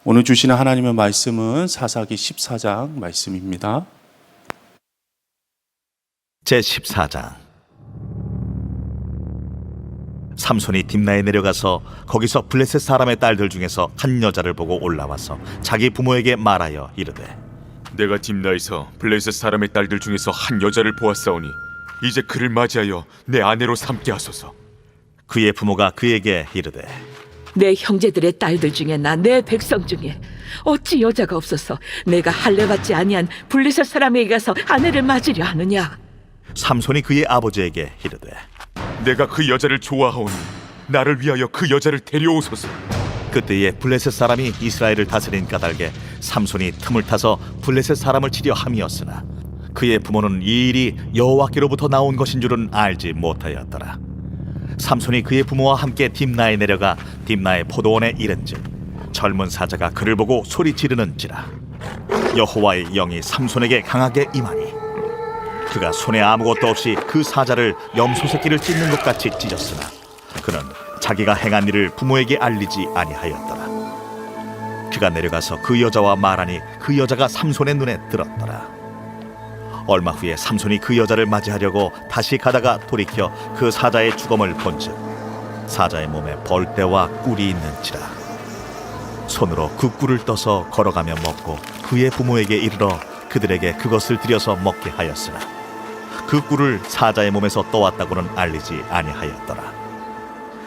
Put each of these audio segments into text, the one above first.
오늘 주시는 하나님의 말씀은 사사기 14장 말씀입니다. 제14장. 삼손이 딥나에 내려가서 거기서 블레셋 사람의 딸들 중에서 한 여자를 보고 올라와서 자기 부모에게 말하여 이르되, 내가 딥나에서 블레셋 사람의 딸들 중에서 한 여자를 보았사오니 이제 그를 맞이하여 내 아내로 삼게 하소서. 그의 부모가 그에게 이르되, 내 형제들의 딸들 중에나 내 백성 중에 어찌 여자가 없어서 내가 할례받지 아니한 블레셋 사람에게 가서 아내를 맞으려 하느냐? 삼손이 그의 아버지에게 이르되, 내가 그 여자를 좋아하오니 나를 위하여 그 여자를 데려오소서. 그때에 블레셋 사람이 이스라엘을 다스린 까닭에 삼손이 틈을 타서 블레셋 사람을 치려 함이었으나 그의 부모는 이 일이 여호와께로부터 나온 것인 줄은 알지 못하였더라. 삼손이 그의 부모와 함께 딥나에 내려가 딥나의 포도원에 이른즉 젊은 사자가 그를 보고 소리 지르는지라. 여호와의 영이 삼손에게 강하게 임하니 그가 손에 아무것도 없이 그 사자를 염소 새끼를 찢는 것 같이 찢었으나 그는 자기가 행한 일을 부모에게 알리지 아니하였더라. 그가 내려가서 그 여자와 말하니 그 여자가 삼손의 눈에 들었더라. 얼마 후에 삼손이 그 여자를 맞이하려고 다시 가다가 돌이켜 그 사자의 주검을 본즉 사자의 몸에 벌떼와 꿀이 있는지라. 손으로 그 꿀을 떠서 걸어가며 먹고 그의 부모에게 이르러 그들에게 그것을 들여서 먹게 하였으나 그 꿀을 사자의 몸에서 떠왔다고는 알리지 아니하였더라.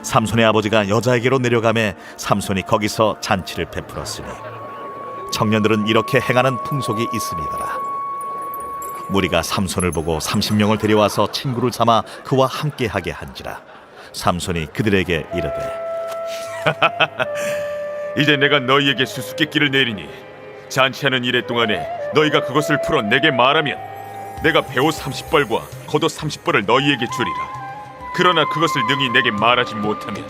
삼손의 아버지가 여자에게로 내려가매 삼손이 거기서 잔치를 베풀었으니 청년들은 이렇게 행하는 풍속이 있음이더라. 무리가 삼손을 보고 30명을 데려와서 친구를 삼아 그와 함께하게 한지라. 삼손이 그들에게 이르되, 이제 내가 너희에게 수수께끼를 내리니 잔치하는 이래 동안에 너희가 그것을 풀어 내게 말하면 내가 배옷 30벌과 겉옷 30벌을 너희에게 주리라. 그러나 그것을 능히 내게 말하지 못하면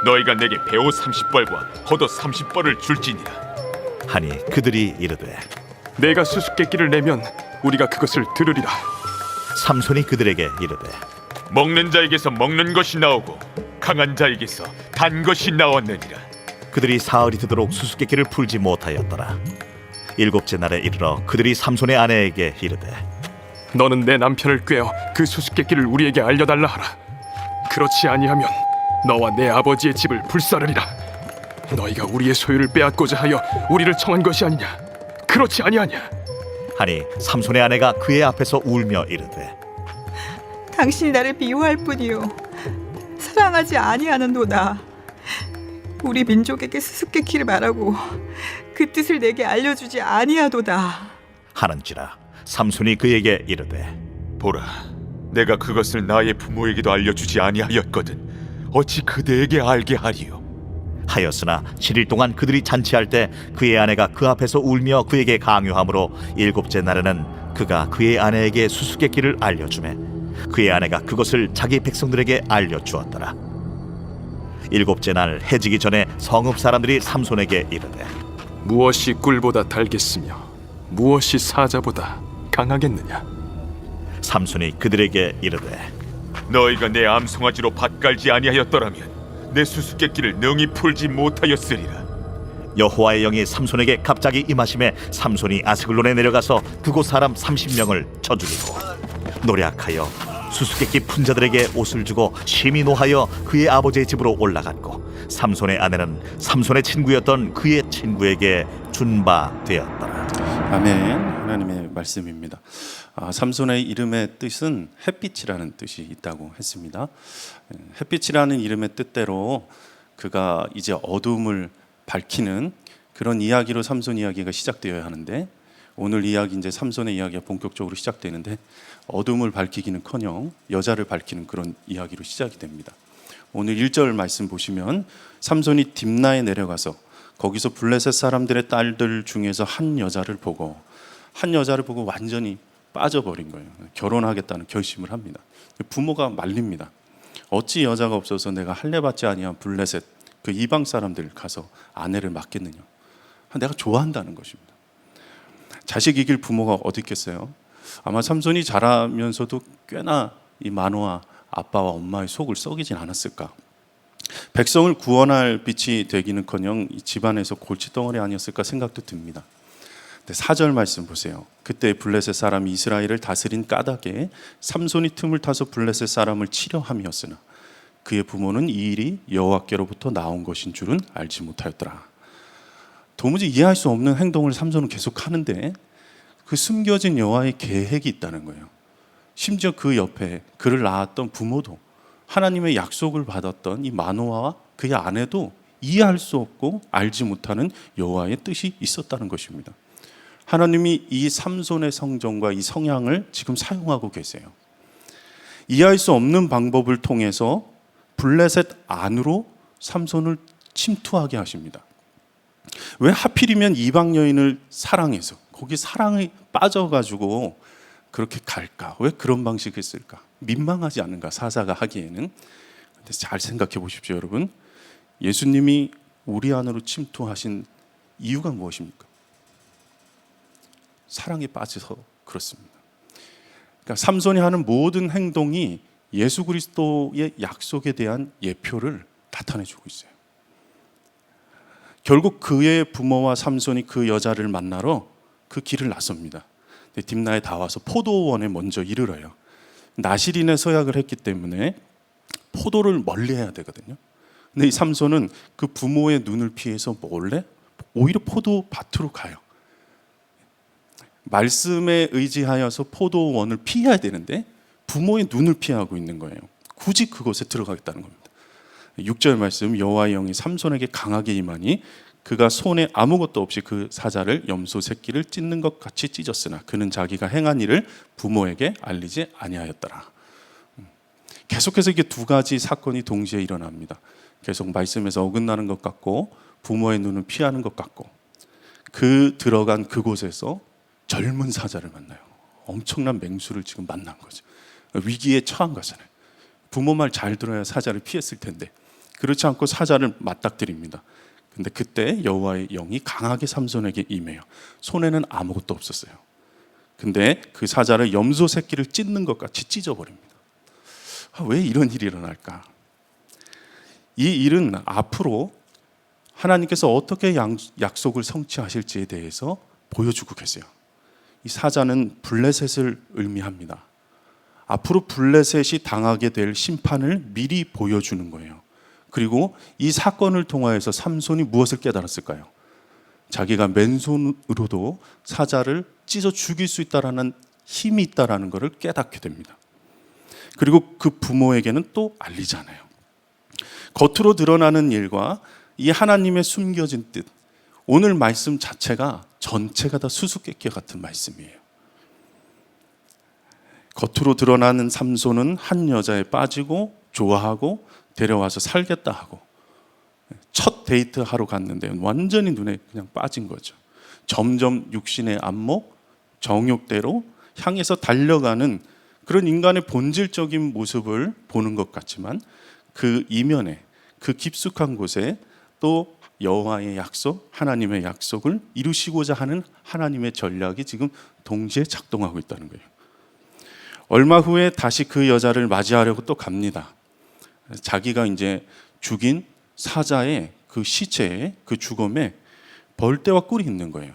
너희가 내게 배옷 30벌과 겉옷 30벌을 줄지니라. 하니 그들이 이르되, 내가 수수께끼를 내면 우리가 그것을 들으리라. 삼손이 그들에게 이르되, 먹는 자에게서 먹는 것이 나오고 강한 자에게서 단 것이 나왔느니라. 그들이 사흘이 되도록 수수께끼를 풀지 못하였더라. 일곱째 날에 이르러 그들이 삼손의 아내에게 이르되, 너는 내 남편을 꾀어 그 수수께끼를 우리에게 알려달라 하라. 그렇지 아니하면 너와 내 아버지의 집을 불사르리라. 너희가 우리의 소유를 빼앗고자 하여 우리를 청한 것이 아니냐? 그렇지 아니하냐? 하니 삼손의 아내가 그의 앞에서 울며 이르되, 당신이 나를 미워할 뿐이요 사랑하지 아니하는도다. 우리 민족에게 수수께끼를 말하고 그 뜻을 내게 알려주지 아니하도다 하는지라. 삼손이 그에게 이르되, 보라, 내가 그것을 나의 부모에게도 알려주지 아니하였거든 어찌 그대에게 알게 하리요? 하였으나 7일 동안 그들이 잔치할 때 그의 아내가 그 앞에서 울며 그에게 강요하므로 일곱째 날에는 그가 그의 아내에게 수수께끼를 알려주매 그의 아내가 그것을 자기 백성들에게 알려주었더라. 일곱째 날 해지기 전에 성읍 사람들이 삼손에게 이르되, 무엇이 꿀보다 달겠으며 무엇이 사자보다 강하겠느냐? 삼손이 그들에게 이르되, 너희가 내 암송아지로 밭 갈지 아니하였더라면 내 수수께끼를 능히 풀지 못하였으리라. 여호와의 영이 삼손에게 갑자기 임하심에 삼손이 아스글론에 내려가서 그곳 사람 30명을 쳐 죽이고 노략하여 수수께끼 푼자들에게 옷을 주고 심히 노하여 그의 아버지의 집으로 올라갔고 삼손의 아내는 삼손의 친구였던 그의 친구에게 준 바 되었더라. 아멘. 하나님의 말씀입니다. 삼손의 이름의 뜻은 햇빛이라는 뜻이 있다고 했습니다. 햇빛이라는 이름의 뜻대로 그가 이제 어둠을 밝히는 그런 이야기로 삼손 이야기가 시작되어야 하는데 오늘 이야기 이제 삼손의 이야기가 본격적으로 시작되는데 어둠을 밝히기는커녕 여자를 밝히는 그런 이야기로 시작이 됩니다. 오늘 1절 말씀 보시면 삼손이 딥나에 내려가서 거기서 블레셋 사람들의 딸들 중에서 한 여자를 보고 완전히 빠져버린 거예요. 결혼하겠다는 결심을 합니다. 부모가 말립니다. 어찌 여자가 없어서 내가 할례받지 아니한 블레셋 그 이방 사람들 가서 아내를 맡겠느냐. 내가 좋아한다는 것입니다. 자식 이길 부모가 어디 있겠어요? 아마 삼손이 자라면서도 꽤나 이 마노아 아빠와 엄마의 속을 썩이진 않았을까. 백성을 구원할 빛이 되기는커녕 이 집안에서 골칫덩어리 아니었을까 생각도 듭니다. 근데 4절 말씀 보세요. 그때 블레셋 사람이 이스라엘을 다스린 까닭에 삼손이 틈을 타서 블레셋 사람을 치려 함이었으나 그의 부모는 이 일이 여호와께로부터 나온 것인 줄은 알지 못하였더라. 도무지 이해할 수 없는 행동을 삼손은 계속 하는데 그 숨겨진 여호와의 계획이 있다는 거예요. 심지어 그 옆에 그를 낳았던 부모도 하나님의 약속을 받았던 이 마노아와 그의 아내도 이해할 수 없고 알지 못하는 여호와의 뜻이 있었다는 것입니다. 하나님이 이 삼손의 성정과 이 성향을 지금 사용하고 계세요. 이해할 수 없는 방법을 통해서 블레셋 안으로 삼손을 침투하게 하십니다. 왜 하필이면 이방 여인을 사랑해서 거기 사랑에 빠져가지고 그렇게 갈까? 왜 그런 방식을 쓸까? 민망하지 않은가? 사사가 하기에는. 근데 잘 생각해 보십시오, 여러분. 예수님이 우리 안으로 침투하신 이유가 무엇입니까? 사랑에 빠져서 그렇습니다. 그러니까 삼손이 하는 모든 행동이 예수 그리스도의 약속에 대한 예표를 나타내주고 있어요. 결국 그의 부모와 삼손이 그 여자를 만나러 그 길을 나섭니다. 딥나에 다 와서 포도원에 먼저 이르러요. 나실인의 서약을 했기 때문에 포도를 멀리해야 되거든요. 근데 이 삼손은 그 부모의 눈을 피해서 몰래 오히려 포도밭으로 가요. 말씀에 의지하여서 포도원을 피해야 되는데 부모의 눈을 피하고 있는 거예요. 굳이 그곳에 들어가겠다는 겁니다. 6절 말씀, 여호와의 영이 삼손에게 강하게 임하니 그가 손에 아무것도 없이 그 사자를 염소 새끼를 찢는 것 같이 찢었으나 그는 자기가 행한 일을 부모에게 알리지 아니하였더라. 계속해서 이게 두 가지 사건이 동시에 일어납니다. 계속 말씀에서 어긋나는 것 같고 부모의 눈을 피하는 것 같고 그 들어간 그곳에서 젊은 사자를 만나요. 엄청난 맹수를 지금 만난 거죠. 위기에 처한 거잖아요. 부모 말 잘 들어야 사자를 피했을 텐데 그렇지 않고 사자를 맞닥뜨립니다. 근데 그때 여호와의 영이 강하게 삼손에게 임해요. 손에는 아무것도 없었어요. 근데 그 사자를 염소 새끼를 찢는 것 같이 찢어버립니다. 왜 이런 일이 일어날까? 이 일은 앞으로 하나님께서 어떻게 약속을 성취하실지에 대해서 보여주고 계세요. 이 사자는 블레셋을 의미합니다. 앞으로 블레셋이 당하게 될 심판을 미리 보여주는 거예요. 그리고 이 사건을 통하여서 삼손이 무엇을 깨달았을까요? 자기가 맨손으로도 사자를 찢어 죽일 수 있다라는 힘이 있다라는 것을 깨닫게 됩니다. 그리고 그 부모에게는 또 알리잖아요. 겉으로 드러나는 일과 이 하나님의 숨겨진 뜻, 오늘 말씀 자체가 전체가 다 수수께끼 같은 말씀이에요. 겉으로 드러나는 삼손은 한 여자에 빠지고 좋아하고 데려와서 살겠다 하고 첫 데이트 하러 갔는데 완전히 눈에 그냥 빠진 거죠. 점점 육신의 안목, 정욕대로 향해서 달려가는 그런 인간의 본질적인 모습을 보는 것 같지만 그 이면에 그 깊숙한 곳에 또 여호와의 약속, 하나님의 약속을 이루시고자 하는 하나님의 전략이 지금 동시에 작동하고 있다는 거예요. 얼마 후에 다시 그 여자를 맞이하려고 또 갑니다. 자기가 이제 죽인 사자의 그 시체에 그 죽음에 벌떼와 꿀이 있는 거예요.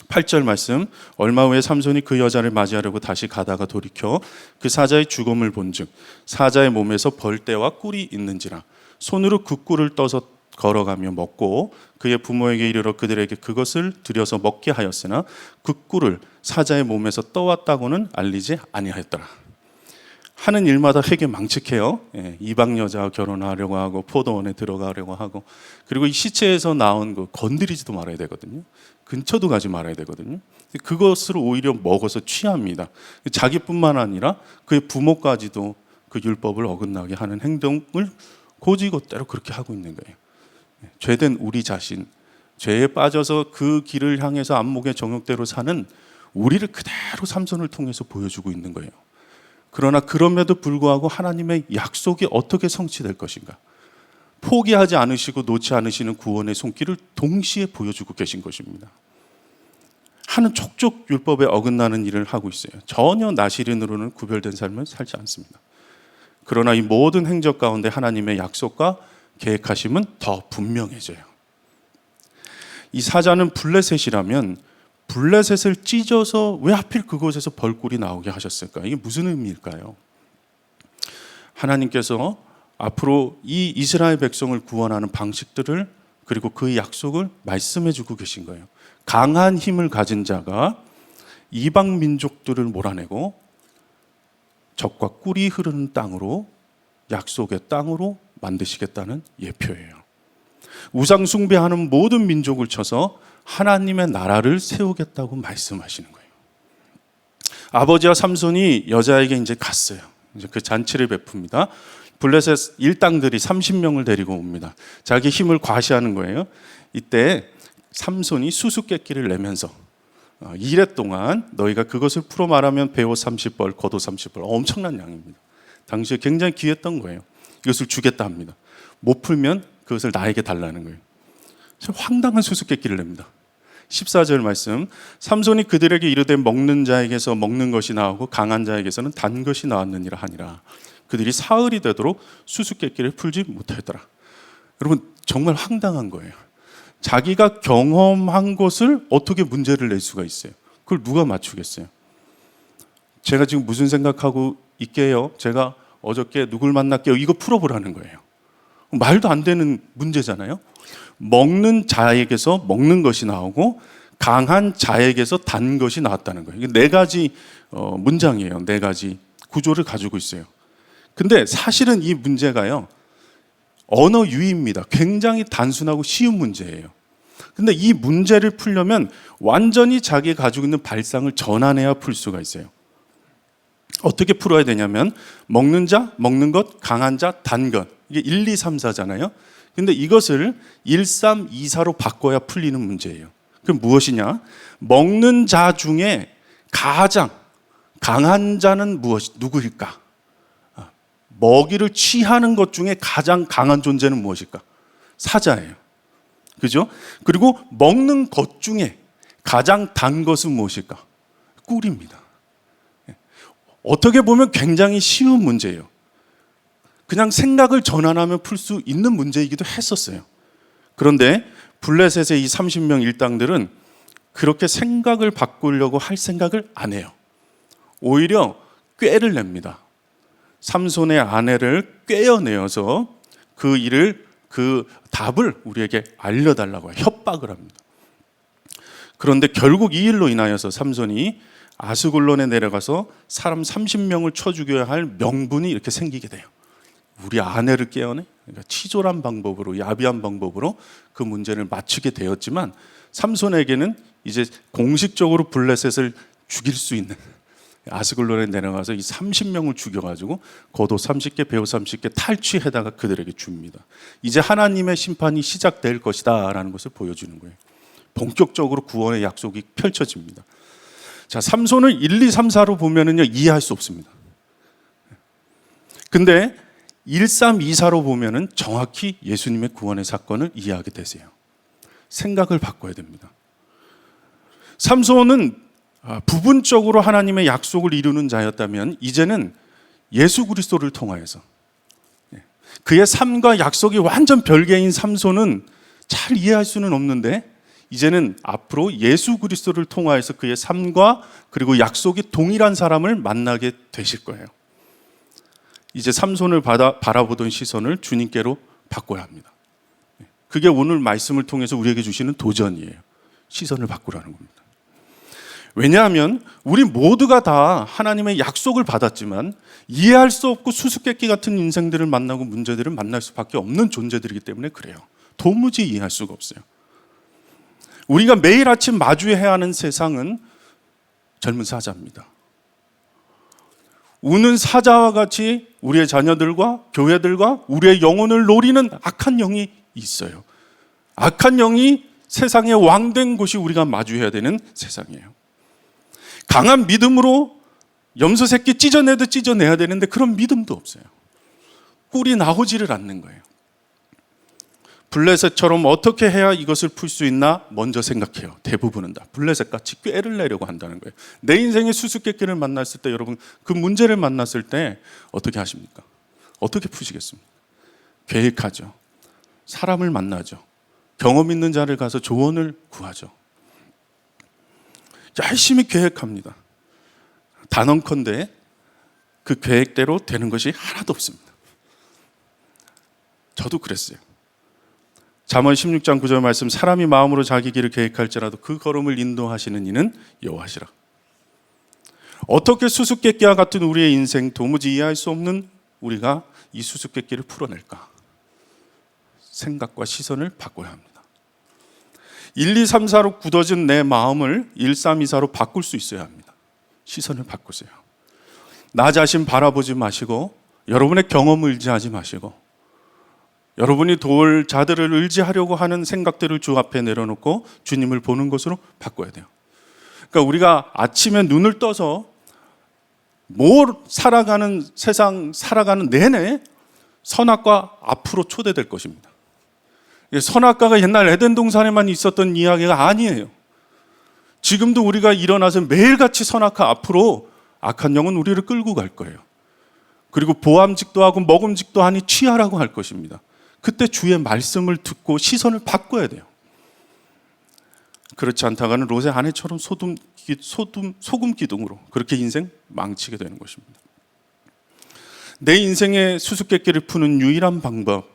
8절 말씀, 얼마 후에 삼손이 그 여자를 맞이하려고 다시 가다가 돌이켜 그 사자의 죽음을 본즉 사자의 몸에서 벌떼와 꿀이 있는지라 손으로 그 꿀을 떠서 걸어가며 먹고 그의 부모에게 이르러 그들에게 그것을 들여서 먹게 하였으나 그 꿀을 사자의 몸에서 떠왔다고는 알리지 아니하였더라. 하는 일마다 되게 망측해요. 이방 여자와 결혼하려고 하고 포도원에 들어가려고 하고 그리고 이 시체에서 나온 거 건드리지도 말아야 되거든요. 근처도 가지 말아야 되거든요. 그것을 오히려 먹어서 취합니다. 자기뿐만 아니라 그의 부모까지도 그 율법을 어긋나게 하는 행동을 고지고대로 그렇게 하고 있는 거예요. 죄된 우리 자신, 죄에 빠져서 그 길을 향해서 안목의 정욕대로 사는 우리를 그대로 삼손을 통해서 보여주고 있는 거예요. 그러나 그럼에도 불구하고 하나님의 약속이 어떻게 성취될 것인가? 포기하지 않으시고 놓지 않으시는 구원의 손길을 동시에 보여주고 계신 것입니다. 하는 족족 율법에 어긋나는 일을 하고 있어요. 전혀 나실인으로는 구별된 삶을 살지 않습니다. 그러나 이 모든 행적 가운데 하나님의 약속과 계획하심은 더 분명해져요. 이 사자는 블레셋이라면 블레셋을 찢어서 왜 하필 그곳에서 벌꿀이 나오게 하셨을까? 이게 무슨 의미일까요? 하나님께서 앞으로 이 이스라엘 백성을 구원하는 방식들을 그리고 그 약속을 말씀해 주고 계신 거예요. 강한 힘을 가진 자가 이방 민족들을 몰아내고 적과 꿀이 흐르는 땅으로, 약속의 땅으로 만드시겠다는 예표예요. 우상 숭배하는 모든 민족을 쳐서 하나님의 나라를 세우겠다고 말씀하시는 거예요. 아버지와 삼손이 여자에게 이제 갔어요. 이제 그 잔치를 베풉니다. 블레셋 일당들이 30명을 데리고 옵니다. 자기 힘을 과시하는 거예요. 이때 삼손이 수수께끼를 내면서 2래 동안 너희가 그것을 풀어 말하면 배옷 30벌, 겉옷 30벌, 엄청난 양입니다. 당시에 굉장히 귀했던 거예요. 이것을 주겠다 합니다. 못 풀면 그것을 나에게 달라는 거예요. 참 황당한 수수께끼를 냅니다. 14절 말씀, 삼손이 그들에게 이르되 먹는 자에게서 먹는 것이 나오고 강한 자에게서는 단 것이 나왔느니라 하니라. 그들이 사흘이 되도록 수수께끼를 풀지 못하였더라. 여러분 정말 황당한 거예요. 자기가 경험한 것을 어떻게 문제를 낼 수가 있어요? 그걸 누가 맞추겠어요? 제가 지금 무슨 생각하고 있게요? 제가 어저께 누굴 만났게요? 이거 풀어보라는 거예요. 말도 안 되는 문제잖아요. 먹는 자에게서 먹는 것이 나오고 강한 자에게서 단 것이 나왔다는 거예요. 이게 네 가지 문장이에요. 네 가지 구조를 가지고 있어요. 근데 사실은 이 문제가요, 언어 유희입니다. 굉장히 단순하고 쉬운 문제예요. 근데 이 문제를 풀려면 완전히 자기가 가지고 있는 발상을 전환해야 풀 수가 있어요. 어떻게 풀어야 되냐면 먹는 자, 먹는 것, 강한 자, 단 것. 이게 1, 2, 3, 4잖아요. 근데 이것을 1, 3, 2, 4로 바꿔야 풀리는 문제예요. 그럼 무엇이냐? 먹는 자 중에 가장 강한 자는 누구일까? 먹이를 취하는 것 중에 가장 강한 존재는 무엇일까? 사자예요. 그죠? 그리고 먹는 것 중에 가장 단 것은 무엇일까? 꿀입니다. 어떻게 보면 굉장히 쉬운 문제예요. 그냥 생각을 전환하면 풀 수 있는 문제이기도 했었어요. 그런데 블레셋의 이 30명 일당들은 그렇게 생각을 바꾸려고 할 생각을 안 해요. 오히려 꾀를 냅니다. 삼손의 아내를 꾀어내어서 그 답을 우리에게 알려달라고 해요. 협박을 합니다. 그런데 결국 이 일로 인하여서 삼손이 아스글론에 내려가서 사람 30명을 쳐 죽여야 할 명분이 이렇게 생기게 돼요. 우리 아내를 깨어내? 그러니까 치졸한 방법으로, 야비한 방법으로 그 문제를 맞추게 되었지만 삼손에게는 이제 공식적으로 블레셋을 죽일 수 있는, 아스글론에 내려가서 이 30명을 죽여가지고 겉옷 30개, 배옷 30개 탈취해다가 그들에게 줍니다. 이제 하나님의 심판이 시작될 것이다 라는 것을 보여주는 거예요. 본격적으로 구원의 약속이 펼쳐집니다. 자, 삼손을 1, 2, 3, 4로 보면은요, 이해할 수 없습니다. 근데 1, 3, 2, 4로 보면은 정확히 예수님의 구원의 사건을 이해하게 되세요. 생각을 바꿔야 됩니다. 삼손은 부분적으로 하나님의 약속을 이루는 자였다면 이제는 예수 그리스도를 통하여서 그의 삶과 약속이 완전 별개인 삼손은 잘 이해할 수는 없는데 이제는 앞으로 예수 그리스도를 통하여서 그의 삶과 그리고 약속이 동일한 사람을 만나게 되실 거예요. 이제 삼손을 바라보던 시선을 주님께로 바꿔야 합니다. 그게 오늘 말씀을 통해서 우리에게 주시는 도전이에요. 시선을 바꾸라는 겁니다. 왜냐하면 우리 모두가 다 하나님의 약속을 받았지만 이해할 수 없고 수수께끼 같은 인생들을 만나고 문제들을 만날 수밖에 없는 존재들이기 때문에 그래요. 도무지 이해할 수가 없어요. 우리가 매일 아침 마주해야 하는 세상은 젊은 사자입니다. 우는 사자와 같이 우리의 자녀들과 교회들과 우리의 영혼을 노리는 악한 영이 있어요. 악한 영이 세상의 왕된 곳이 우리가 마주해야 되는 세상이에요. 강한 믿음으로 염소 새끼 찢어내도 찢어내야 되는데 그런 믿음도 없어요. 꿀이 나오지를 않는 거예요. 블레셋처럼 어떻게 해야 이것을 풀 수 있나 먼저 생각해요. 대부분은 다 블레셋같이 꾀를 내려고 한다는 거예요. 내 인생의 수수께끼를 만났을 때 여러분 그 문제를 만났을 때 어떻게 하십니까? 어떻게 푸시겠습니까? 계획하죠. 사람을 만나죠. 경험 있는 자를 가서 조언을 구하죠. 열심히 계획합니다. 단언컨대 그 계획대로 되는 것이 하나도 없습니다. 저도 그랬어요. 잠언 16장 9절 말씀, 사람이 마음으로 자기 길을 계획할지라도 그 걸음을 인도하시는 이는 여호와시라. 어떻게 수수께끼와 같은 우리의 인생, 도무지 이해할 수 없는 우리가 이 수수께끼를 풀어낼까? 생각과 시선을 바꿔야 합니다. 1, 2, 3, 4로 굳어진 내 마음을 1, 3, 2, 4로 바꿀 수 있어야 합니다. 시선을 바꾸세요. 나 자신 바라보지 마시고, 여러분의 경험을 의지하지 마시고, 여러분이 도울 자들을 의지하려고 하는 생각들을 주 앞에 내려놓고 주님을 보는 것으로 바꿔야 돼요. 그러니까 우리가 아침에 눈을 떠서 살아가는 세상 살아가는 내내 선악과 앞으로 초대될 것입니다. 선악과가 옛날 에덴 동산에만 있었던 이야기가 아니에요. 지금도 우리가 일어나서 매일같이 선악과 앞으로 악한 영은 우리를 끌고 갈 거예요. 그리고 보암직도 하고 먹음직도 하니 취하라고 할 것입니다. 그때 주의 말씀을 듣고 시선을 바꿔야 돼요. 그렇지 않다가는 롯의 아내처럼 소금 기둥으로 그렇게 인생 망치게 되는 것입니다. 내 인생의 수수께끼를 푸는 유일한 방법,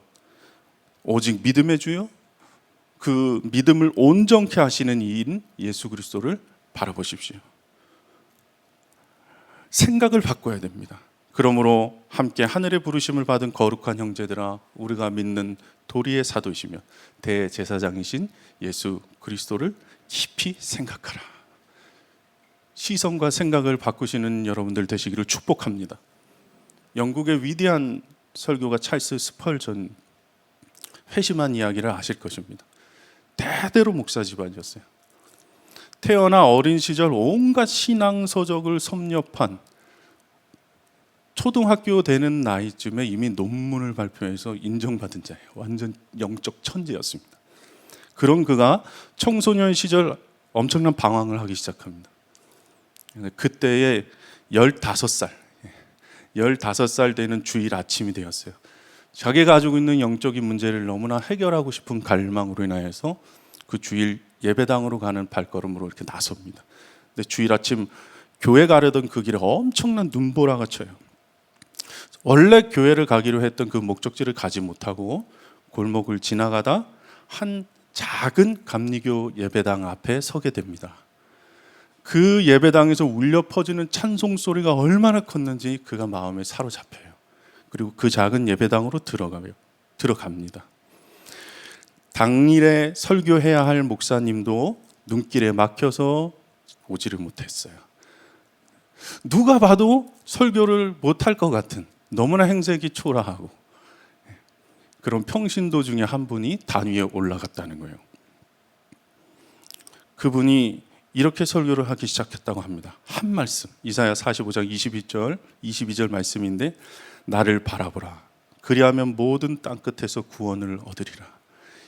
오직 믿음의 주요, 그 믿음을 온전케 하시는 이인 예수 그리스도를 바라보십시오. 생각을 바꿔야 됩니다. 그러므로 함께 하늘의 부르심을 받은 거룩한 형제들아, 우리가 믿는 도리의 사도이시며 대제사장이신 예수 그리스도를 깊이 생각하라. 시선과 생각을 바꾸시는 여러분들 되시기를 축복합니다. 영국의 위대한 설교가 찰스 스펄전, 회심한 이야기를 아실 것입니다. 대대로 목사 집안이었어요. 태어나 어린 시절 온갖 신앙 서적을 섭렵한, 초등학교 되는 나이쯤에 이미 논문을 발표해서 인정받은 자예요. 완전 영적 천재였습니다. 그런 그가 청소년 시절 엄청난 방황을 하기 시작합니다. 그때에 15살 되는 주일 아침이 되었어요. 자기가 가지고 있는 영적인 문제를 너무나 해결하고 싶은 갈망으로 인하여서 그 주일 예배당으로 가는 발걸음으로 이렇게 나섭니다. 근데 주일 아침 교회 가려던 그 길에 엄청난 눈보라가 쳐요. 원래 교회를 가기로 했던 그 목적지를 가지 못하고 골목을 지나가다 한 작은 감리교 예배당 앞에 서게 됩니다. 그 예배당에서 울려 퍼지는 찬송 소리가 얼마나 컸는지 그가 마음에 사로잡혀요. 그리고 그 작은 예배당으로 들어갑니다. 당일에 설교해야 할 목사님도 눈길에 막혀서 오지를 못했어요. 누가 봐도 설교를 못할 것 같은, 너무나 행색이 초라하고 그런 평신도 중에 한 분이 단 위에 올라갔다는 거예요. 그분이 이렇게 설교를 하기 시작했다고 합니다. 한 말씀, 이사야 45장 22절 말씀인데, 나를 바라보라, 그리하면 모든 땅끝에서 구원을 얻으리라.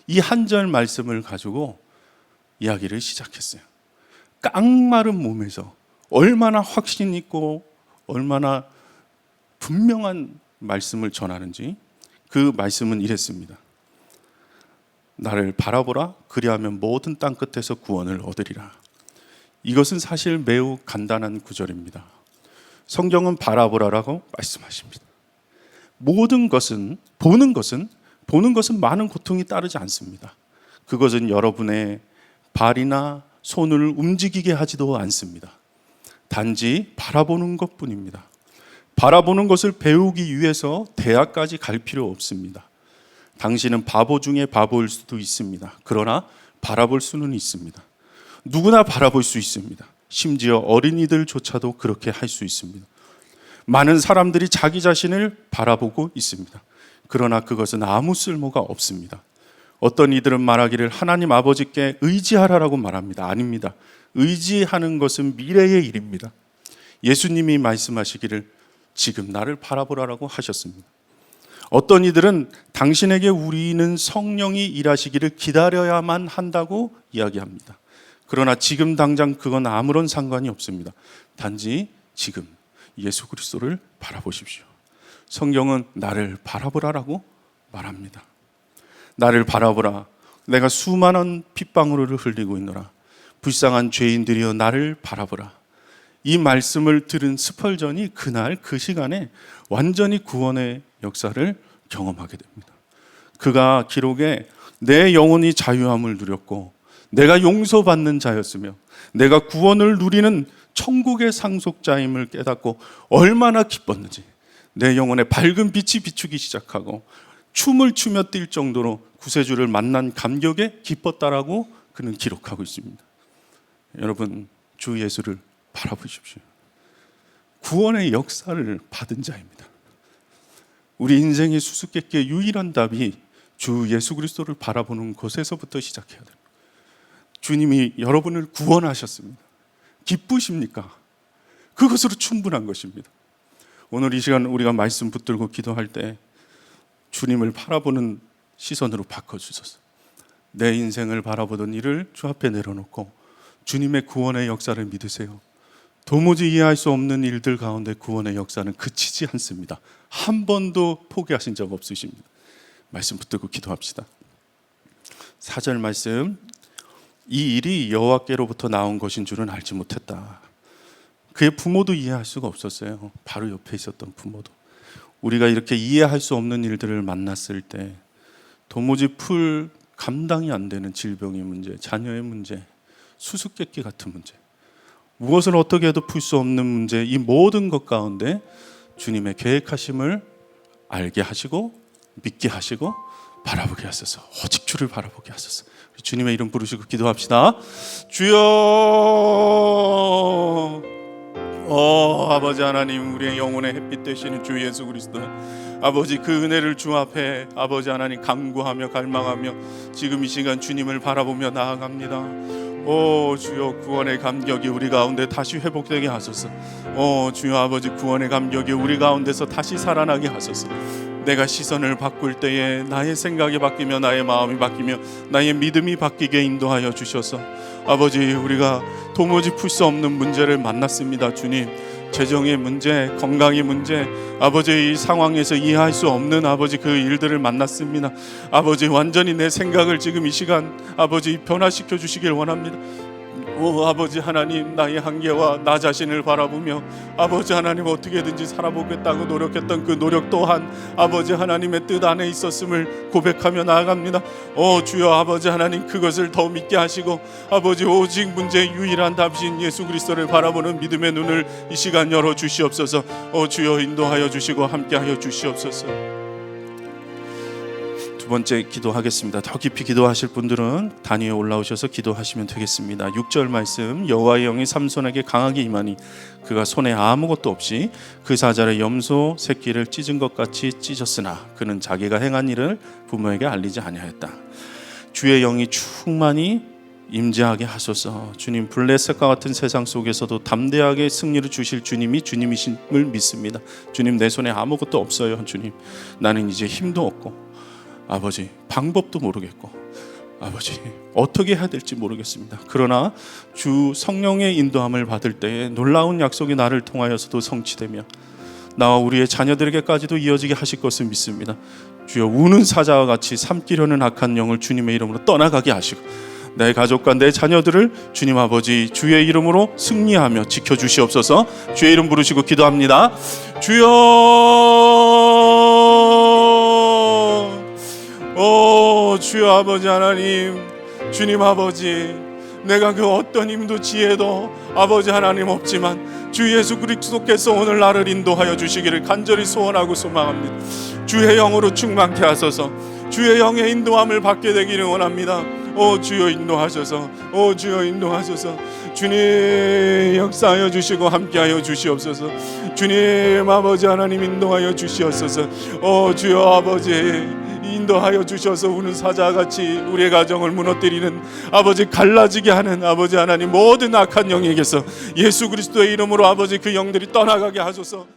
이 한 절 말씀을 가지고 이야기를 시작했어요. 깡마른 몸에서 얼마나 확신 있고 얼마나 분명한 말씀을 전하는지, 그 말씀은 이랬습니다. 나를 바라보라, 그리하면 모든 땅끝에서 구원을 얻으리라. 이것은 사실 매우 간단한 구절입니다. 성경은 바라보라라고 말씀하십니다. 모든 것은, 보는 것은 많은 고통이 따르지 않습니다. 그것은 여러분의 발이나 손을 움직이게 하지도 않습니다. 단지 바라보는 것뿐입니다. 바라보는 것을 배우기 위해서 대학까지 갈 필요 없습니다. 당신은 바보 중에 바보일 수도 있습니다. 그러나 바라볼 수는 있습니다. 누구나 바라볼 수 있습니다. 심지어 어린이들조차도 그렇게 할 수 있습니다. 많은 사람들이 자기 자신을 바라보고 있습니다. 그러나 그것은 아무 쓸모가 없습니다. 어떤 이들은 말하기를 하나님 아버지께 의지하라라고 말합니다. 아닙니다. 의지하는 것은 미래의 일입니다. 예수님이 말씀하시기를 지금 나를 바라보라라고 하셨습니다. 어떤 이들은 당신에게 우리는 성령이 일하시기를 기다려야만 한다고 이야기합니다. 그러나 지금 당장 그건 아무런 상관이 없습니다. 단지 지금 예수 그리스도를 바라보십시오. 성경은 나를 바라보라라고 말합니다. 나를 바라보라. 내가 수많은 핏방울을 흘리고 있노라. 불쌍한 죄인들이여 나를 바라보라. 이 말씀을 들은 스펄전이 그날 그 시간에 완전히 구원의 역사를 경험하게 됩니다. 그가 기록에 내 영혼이 자유함을 누렸고 내가 용서받는 자였으며 내가 구원을 누리는 천국의 상속자임을 깨닫고 얼마나 기뻤는지, 내 영혼에 밝은 빛이 비추기 시작하고 춤을 추며 뛸 정도로 구세주를 만난 감격에 기뻤다라고 그는 기록하고 있습니다. 여러분, 주 예수를 바라보십시오. 구원의 역사를 받은 자입니다. 우리 인생의 수수께끼의 유일한 답이 주 예수 그리스도를 바라보는 곳에서부터 시작해야 됩니다. 주님이 여러분을 구원하셨습니다. 기쁘십니까? 그것으로 충분한 것입니다. 오늘 이 시간 우리가 말씀 붙들고 기도할 때 주님을 바라보는 시선으로 바꿔주소서. 내 인생을 바라보던 이를 주 앞에 내려놓고 주님의 구원의 역사를 믿으세요. 도무지 이해할 수 없는 일들 가운데 구원의 역사는 그치지 않습니다. 한 번도 포기하신 적 없으십니다. 말씀 붙들고 기도합시다. 4절 말씀, 이 일이 여호와께로부터 나온 것인 줄은 알지 못했다. 그의 부모도 이해할 수가 없었어요. 바로 옆에 있었던 부모도. 우리가 이렇게 이해할 수 없는 일들을 만났을 때 도무지 풀 감당이 안 되는 질병의 문제, 자녀의 문제, 수수께끼 같은 문제, 무엇을 어떻게 해도 풀 수 없는 문제, 이 모든 것 가운데 주님의 계획하심을 알게 하시고 믿게 하시고 바라보게 하소서. 오직 주를 바라보게 하소서. 주님의 이름 부르시고 기도합시다. 주여, 아버지 하나님, 우리의 영혼의 햇빛 되시는 주 예수 그리스도, 아버지 그 은혜를 주 앞에 아버지 하나님 간구하며 갈망하며 지금 이 시간 주님을 바라보며 나아갑니다. 주여, 구원의 감격이 우리 가운데 다시 회복되게 하소서. 주여 아버지, 구원의 감격이 우리 가운데서 다시 살아나게 하소서. 내가 시선을 바꿀 때에 나의 생각이 바뀌며 나의 마음이 바뀌며 나의 믿음이 바뀌게 인도하여 주셔서 아버지, 우리가 도무지 풀 수 없는 문제를 만났습니다. 주님, 재정의 문제, 건강의 문제, 아버지 이 상황에서 이해할 수 없는 아버지 그 일들을 만났습니다. 아버지, 완전히 내 생각을 지금 이 시간 아버지 변화시켜 주시길 원합니다. 아버지 하나님, 나의 한계와 나 자신을 바라보며 아버지 하나님 어떻게든지 살아보겠다고 노력했던 그 노력 또한 아버지 하나님의 뜻 안에 있었음을 고백하며 나아갑니다. 주여 아버지 하나님, 그것을 더 믿게 하시고 아버지 오직 문제의 유일한 답이신 예수 그리스도를 바라보는 믿음의 눈을 이 시간 열어 주시옵소서. 주여 인도하여 주시고 함께하여 주시옵소서. 두 번째 기도하겠습니다. 더 깊이 기도하실 분들은 단위에 올라오셔서 기도하시면 되겠습니다. 6절 말씀, 여호와의 영이 삼손에게 강하게 임하니 그가 손에 아무것도 없이 그 사자의 염소 새끼를 찢은 것 같이 찢었으나 그는 자기가 행한 일을 부모에게 알리지 아니하였다. 주의 영이 충만히 임재하게 하소서. 주님, 블레셋과 같은 세상 속에서도 담대하게 승리를 주실 주님이 주님이심을 믿습니다. 주님, 내 손에 아무것도 없어요. 주님, 나는 이제 힘도 없고 아버지 방법도 모르겠고 아버지 어떻게 해야 될지 모르겠습니다. 그러나 주 성령의 인도함을 받을 때에 놀라운 약속이 나를 통하여서도 성취되며 나와 우리의 자녀들에게까지도 이어지게 하실 것을 믿습니다. 주여, 우는 사자와 같이 삼키려는 악한 영을 주님의 이름으로 떠나가게 하시고 내 가족과 내 자녀들을 주님 아버지 주의 이름으로 승리하며 지켜주시옵소서. 주의 이름 부르시고 기도합니다. 주여, 주여 아버지 하나님, 주님 아버지, 내가 그 어떤 힘도 지혜도 아버지 하나님 없지만 주 예수 그리스도께서 오늘 나를 인도하여 주시기를 간절히 소원하고 소망합니다. 주의 영으로 충만케 하소서. 주의 영의 인도함을 받게 되기를 원합니다. 주여 인도하소서. 주여 인도하소서. 주님 역사하여 주시고 함께하여 주시옵소서. 주님 아버지 하나님 인도하여 주시옵소서. 주여 아버지 인도하여 주셔서 우는 사자같이 우리의 가정을 무너뜨리는 아버지, 갈라지게 하는 아버지 하나님 모든 악한 영에게서 예수 그리스도의 이름으로 아버지 그 영들이 떠나가게 하소서.